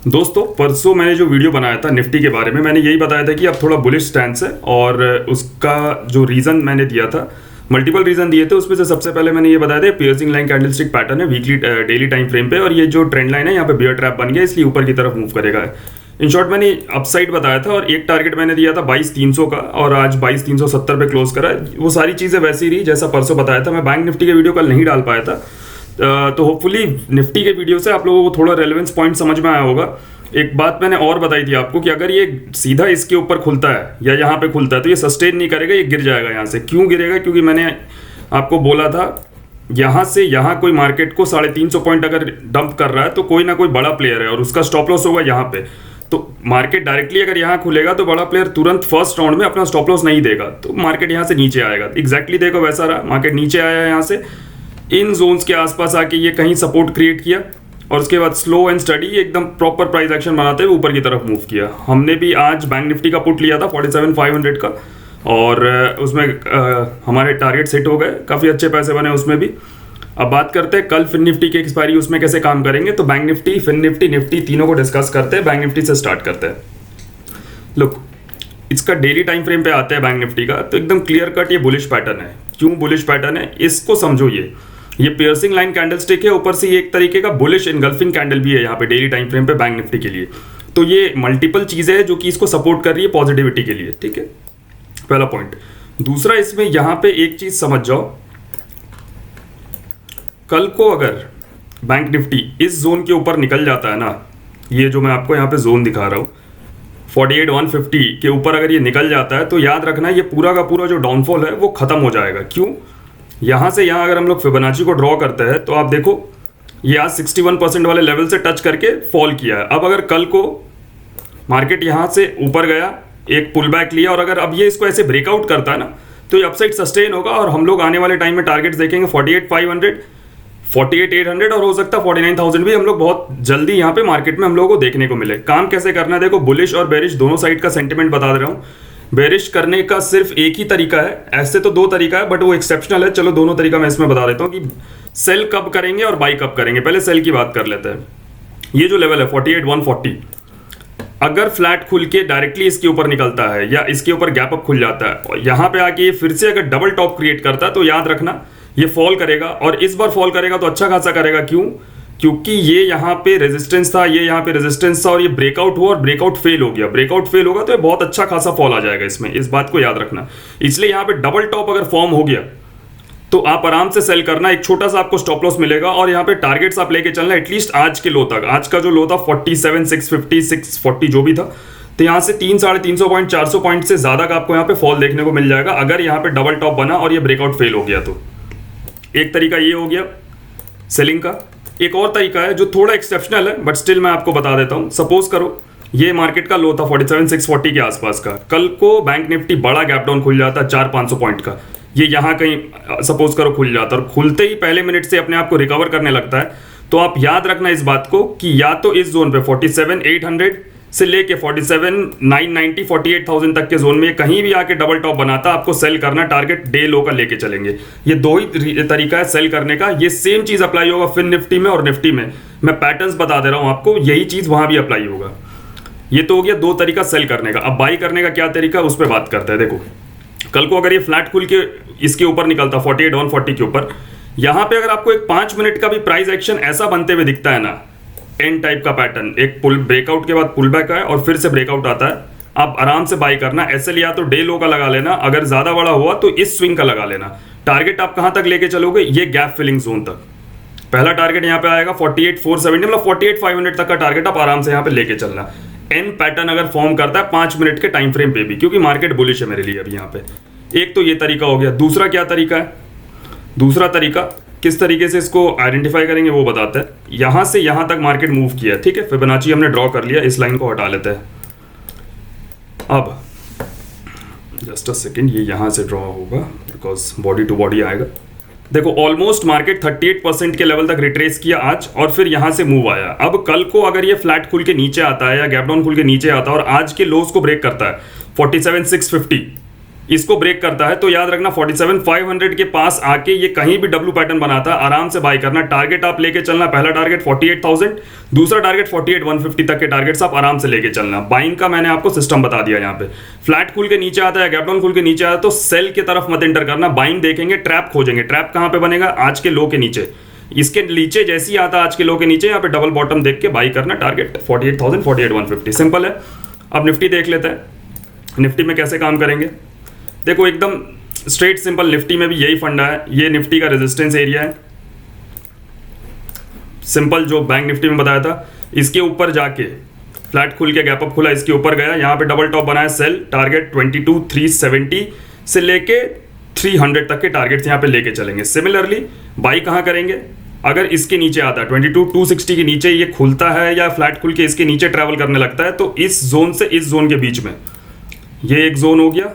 दोस्तों परसों मैंने जो वीडियो बनाया था निफ्टी के बारे में, मैंने यही बताया था कि अब थोड़ा बुलिश स्टैंस है और उसका जो रीज़न मैंने दिया था, मल्टीपल रीज़न दिए थे। उसमें से सबसे पहले मैंने ये बताया था पियर्सिंग लाइन कैंडलस्टिक पैटर्न है वीकली डेली टाइम फ्रेम पे, और ये जो ट्रेंड लाइन है यहाँ पे बियर ट्रैप बन गया, इसलिए ऊपर की तरफ मूव करेगा। इन शॉर्ट मैंने अपसाइड बताया था और एक टारगेट मैंने दिया था 22,300 का, और आज 22,370 पे क्लोज करा। वो सारी चीज़ें वैसी रही जैसा परसों बताया था। मैं बैंक निफ्टी के वीडियो कल नहीं डाल पाया था, तो होपफुली निफ्टी के वीडियो से आप लोगों को थोड़ा रेलेवेंस पॉइंट समझ में आया होगा। एक बात मैंने और बताई थी आपको कि अगर ये सीधा इसके ऊपर खुलता है या यहाँ पे खुलता है तो ये सस्टेन नहीं करेगा, ये गिर जाएगा यहाँ से। क्यों गिरेगा? क्योंकि मैंने आपको बोला था यहाँ से यहाँ कोई मार्केट को 350 पॉइंट अगर डंप कर रहा है तो कोई ना कोई बड़ा प्लेयर है और उसका स्टॉप लॉस होगा यहाँ पे। तो मार्केट डायरेक्टली अगर यहाँ खुलेगा तो बड़ा प्लेयर तुरंत फर्स्ट राउंड में अपना स्टॉप लॉस नहीं देगा, तो मार्केट यहाँ से नीचे आएगा। एग्जैक्टली देखो वैसा रहा, मार्केट नीचे आया है यहाँ से, इन जोन्स के आसपास आके ये कहीं सपोर्ट क्रिएट किया और उसके बाद स्लो एंड स्टडी एकदम प्रॉपर प्राइस एक्शन बनाते हुए ऊपर की तरफ मूव किया। हमने भी आज बैंक निफ्टी का पुट लिया था 47,500 का, और उसमें हमारे टारगेट सेट हो गए, काफ़ी अच्छे पैसे बने उसमें भी। अब बात करते हैं कल फिन निफ्टी की एक्सपायरी, उसमें कैसे काम करेंगे। तो bank Nifty, fin Nifty, Nifty तीनों को डिस्कस करते हैं। बैंक निफ्टी से स्टार्ट करते हैं। लुक, इसका डेली टाइम फ्रेम पे आते हैं बैंक निफ्टी का, तो एकदम क्लियर कट ये बुलिश पैटर्न है। क्यों बुलिश पैटर्न है इसको समझो। ये पियर्सिंग लाइन कैंडलस्टिक है, ऊपर से ये एक तरीके का बुलिश इनगल्फिंग कैंडल भी है यहाँ पे डेली टाइम फ्रेम पे बैंक निफ्टी के लिए। तो ये मल्टीपल चीजें हैं जो कि इसको सपोर्ट कर रही है पॉजिटिविटी के लिए, ठीक है, पहला पॉइंट। दूसरा, इसमें यहाँ पे एक चीज समझ जाओ, कल को अगर बैंक निफ्टी इस जोन के ऊपर निकल जाता है ना, ये जो मैं आपको यहाँ पे जोन दिखा रहा हूँ 48,150 के ऊपर अगर ये निकल जाता है तो याद रखना ये पूरा का पूरा जो डाउनफॉल है वो खत्म हो जाएगा। क्यों? यहाँ से यहाँ अगर हम लोग फिबोनाची को ड्रॉ करते हैं तो आप देखो ये आज 61% वाले लेवल से टच करके फॉल किया है। अब अगर कल को मार्केट यहाँ से ऊपर गया, एक पुल बैक लिया, और अगर अब ये इसको ऐसे ब्रेकआउट करता है ना तो ये अपसाइड सस्टेन होगा और हम लोग आने वाले टाइम में टारगेट्स देखेंगे 48,500, 48,800 और हो सकता है 49,000 भी हम लोग बहुत जल्दी यहाँ पे मार्केट में हम लोगों को देखने को मिले। काम कैसे करना है देखो, बुलिश और बेरिश दोनों साइड का सेंटिमेंट बता दे रहा हूँ। बेरिश करने का सिर्फ एक ही तरीका है, ऐसे तो दो तरीका है बट वो एक्सेप्शनल है। चलो दोनों तरीका मैं इसमें बता देता हूँ कि सेल कब करेंगे और बाई कब करेंगे। पहले सेल की बात कर लेते हैं। ये जो लेवल है 48,140, अगर फ्लैट खुल के डायरेक्टली इसके ऊपर निकलता है या इसके ऊपर गैप अप खुल जाता है और यहाँ पे आके ये फिर से अगर डबल टॉप क्रिएट करता है तो याद रखना ये फॉल करेगा, और इस बार फॉल करेगा तो अच्छा खासा करेगा। क्यों? क्योंकि ये यहाँ पे रेजिस्टेंस था, ये यहाँ पे रेजिस्टेंस था, और ये ब्रेकआउट हुआ और ब्रेकआउट फेल हो गया। ब्रेकआउट फेल होगा तो ये बहुत अच्छा खासा फॉल आ जाएगा इसमें, इस बात को याद रखना। इसलिए यहाँ पे डबल टॉप अगर फॉर्म हो गया तो आप आराम से सेल करना, एक छोटा सा आपको स्टॉप लॉस मिलेगा और यहाँ पे टारगेट्स आप लेके चलना एटलीस्ट आज के लो तक। आज का जो लो था 47,650, 640 जो भी था, तो यहाँ से 300-350 पॉइंट, 400 पॉइंट से ज्यादा का आपको यहाँ पे फॉल देखने को मिल जाएगा अगर यहाँ पे डबल टॉप बना और ये ब्रेकआउट फेल हो गया तो। एक तरीका ये हो गया सेलिंग का। एक और तरीका है जो थोड़ा एक्सेप्शनल है बट स्टिल मैं आपको बता देता हूं। सपोज करो ये मार्केट का लो था 47,640 के आसपास का, कल को बैंक निफ्टी बड़ा गैप डाउन खुल जाता 400-500 पॉइंट का, ये यहाँ कहीं सपोज करो खुल जाता और खुलते ही पहले मिनट से अपने आप को रिकवर करने लगता है, तो आप याद रखना इस बात को कि या तो इस जोन पे 47,800 से लेके 47,990, 48,000 तक के जोन में कहीं भी आके डबल टॉप बनाता, आपको सेल करना, टारगेट डे लो का लेके चलेंगे। ये दो ही तरीका है सेल करने का। ये सेम चीज अप्लाई होगा फिन निफ्टी में और निफ्टी में। मैं पैटर्न्स बता दे रहा हूं आपको, यही चीज वहां भी अप्लाई होगा। ये तो हो गया दो तरीका सेल करने का। अब बाई करने का क्या तरीका, उस पर बात करते हैं। देखो कल को अगर ये फ्लैट खुल के इसके ऊपर निकलता 48,140 के ऊपर, यहां पे अगर आपको एक 5 मिनट का भी प्राइस एक्शन ऐसा बनते हुए दिखता है ना, एन टाइप का पैटर्न, एक पुल ब्रेकआउट के बाद पुल बैक है और फिर से ब्रेकआउट आता है, आप आराम से बाई करना। एसएल या तो डे लो का लगा लेना, अगर ज्यादा बड़ा हुआ तो इस स्विंग का लगा लेना। टारगेट आप कहां तक लेके चलोगे, ये गैप फिलिंग जोन तक। पहला टारगेट यहाँ पे आएगा 48,470, मतलब 48,500 तक का टारगेट आप आराम से यहाँ पे लेके चलना। एन पैटर्न अगर फॉर्म करता है 5 मिनट के टाइम फ्रेम पे भी, क्योंकि मार्केट बुलिश है मेरे लिए अभी यहाँ पे। एक तो ये तरीका हो गया। दूसरा क्या तरीका है, दूसरा तरीका किस तरीके से इसको आइडेंटिफाई करेंगे वो बताते हैं। यहां से यहां तक मार्केट मूव किया, ठीक है, फिबोनाची हमने ड्रॉ कर लिया, इस लाइन को हटा लेते हैं। अब जस्ट अ सेकेंड, ये यहां से ड्रॉ होगा बिकॉज बॉडी टू बॉडी आएगा। देखो ऑलमोस्ट मार्केट 38% के लेवल तक रिट्रेस किया आज और फिर यहां से मूव आया। अब कल को अगर ये फ्लैट खुल के नीचे आता है या गैप डाउन खुल के नीचे आता है और आज के लोज को ब्रेक करता है 47,650, इसको ब्रेक करता है तो याद रखना 47,500 के पास आके ये कहीं भी डब्ल्यू पैटर्न बनाता है, आराम से बाई करना। टारगेट आप लेके चलना, पहला टारगेट 48,000, दूसरा टारगेट 48,150 तक के टारगेट्स आप आराम से लेके चलना। बाइंग का मैंने आपको सिस्टम बता दिया। यहाँ पे फ्लैट खुल के नीचे आता है, गैप डाउन खुल के नीचे आता है तो सेल की तरफ मत एंटर करना, बाइंग देखेंगे, ट्रैप खोजेंगे। ट्रैप कहां पे बनेगा? आज के लो के नीचे। इसके नीचे जैसे ही आता आज के लो के नीचे, यहाँ पे डबल बॉटम देख के बाई करना, टारगेट 48,000, 48,150। सिंपल है। अब निफ्टी देख लेते हैं। निफ्टी में कैसे काम करेंगे? देखो एकदम स्ट्रेट सिंपल, निफ्टी में भी यही फंडा है। ये निफ्टी का रेजिस्टेंस एरिया है, सिंपल जो बैंक निफ्टी में बताया था। इसके ऊपर जाके फ्लैट खुल के गैप अप खुला, इसके ऊपर गया, यहाँ पे डबल टॉप बनाया, सेल, टारगेट 22,370 से लेके 300 तक के टारगेट्स यहाँ पे लेके चलेंगे। सिमिलरली बाई कहाँ करेंगे? अगर इसके नीचे आता है 22,260 के नीचे ये खुलता है या फ्लैट खुल के इसके नीचे ट्रैवल करने लगता है, तो इस जोन से इस जोन के बीच में ये एक जोन हो गया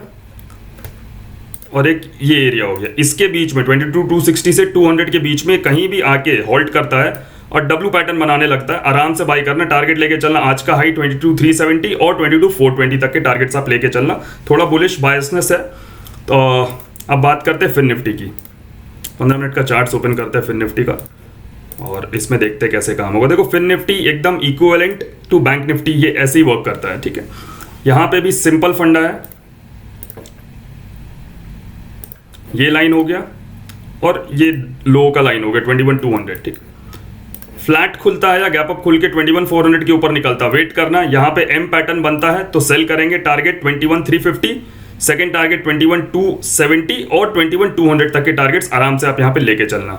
और एक ये एरिया हो गया, इसके बीच में 22,260 से 200 के बीच में कहीं भी आके होल्ड करता है और डब्ल्यू पैटर्न बनाने लगता है, आराम से बाई करना, टारगेट लेके चलना। आज का हाई 22,370 और 22,420 तक के टारगेट्स आप लेके चलना। थोड़ा बुलिश बायसनेस है। तो अब बात करते हैं फिन निफ्टी की। 15 मिनट का चार्ट्स ओपन करते हैं फिन निफ्टी का और इसमें देखते हैं कैसे काम होगा। देखो फिन निफ्टी एकदम इक्विवेलेंट टू बैंक निफ्टी, ये ऐसे ही वर्क करता है, ठीक है। यहाँ पे भी सिंपल फंडा है, ये लाइन हो गया और ये लो का लाइन हो गया 21,200, ठीक। फ्लैट खुलता है या गैप अप खुल के 21,400 के ऊपर निकलता, वेट करना। यहाँ पे एम पैटर्न बनता है तो सेल करेंगे, टारगेट 21,350, सेकंड टारगेट 21,270 और 21,200 तक के टारगेट्स आराम से आप यहाँ पे लेके चलना।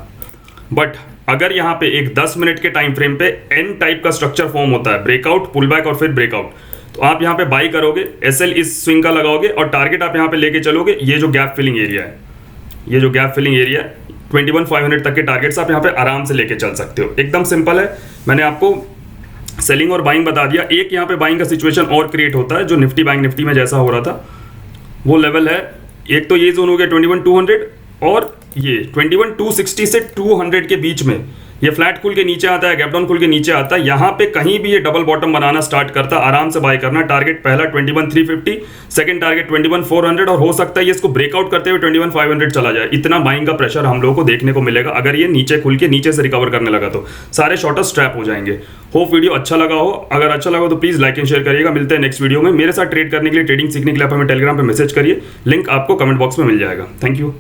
बट अगर यहाँ पे एक 10 मिनट के टाइम फ्रेम पे एन टाइप का स्ट्रक्चर फॉर्म होता है, ब्रेकआउट, पुल बैक और फिर ब्रेकआउट, तो आप यहाँ पे बाई करोगे, एसएल इस स्विंग का लगाओगे और टारगेट आप यहाँ पे लेके चलोगे। ये जो गैप फिलिंग एरिया है, ये जो गैप फिलिंग एरिया है 21,500 तक के टारगेट्स आप यहाँ पे आराम से लेके चल सकते हो। एकदम सिंपल है। मैंने आपको सेलिंग और बाइंग बता दिया। एक यहाँ पे बाइंग का सिचुएशन और क्रिएट होता है जो निफ्टी बैंक निफ्टी में जैसा हो रहा था, वो लेवल है। एक तो ये जोन हो गया 21,200 और ये 21,260 से 200 के बीच में ये फ्लैट खुल के नीचे आता है, गैप डाउन खुल के नीचे आता है। यहाँ पे कहीं भी ये डबल बॉटम बनाना स्टार्ट करता है, आराम से बाय करना। टारगेट पहला 21,350, सेकंड टारगेट 21,400 और हो सकता है ये इसको ब्रेकआउट करते हुए 21,500 चला जाए। इतना बाइंग का प्रेशर हम लोगों को देखने को मिलेगा अगर ये नीचे खुल के नीचे से रिकवर करने लगा तो सारे शॉर्टर स्ट्रैप हो जाएंगे। होप वीडियो अच्छा लगा हो। अगर अच्छा लगा तो प्लीज लाइक एंड शेयर करिएगा। मिलते हैं नेक्स्ट वीडियो में। मेरे साथ ट्रेड करने के लिए, ट्रेडिंग सीखने के लिए आप हमें टेलीग्राम पर मैसेज करिए, लिंक आपको कमेंट बॉक्स में मिल जाएगा। Thank you.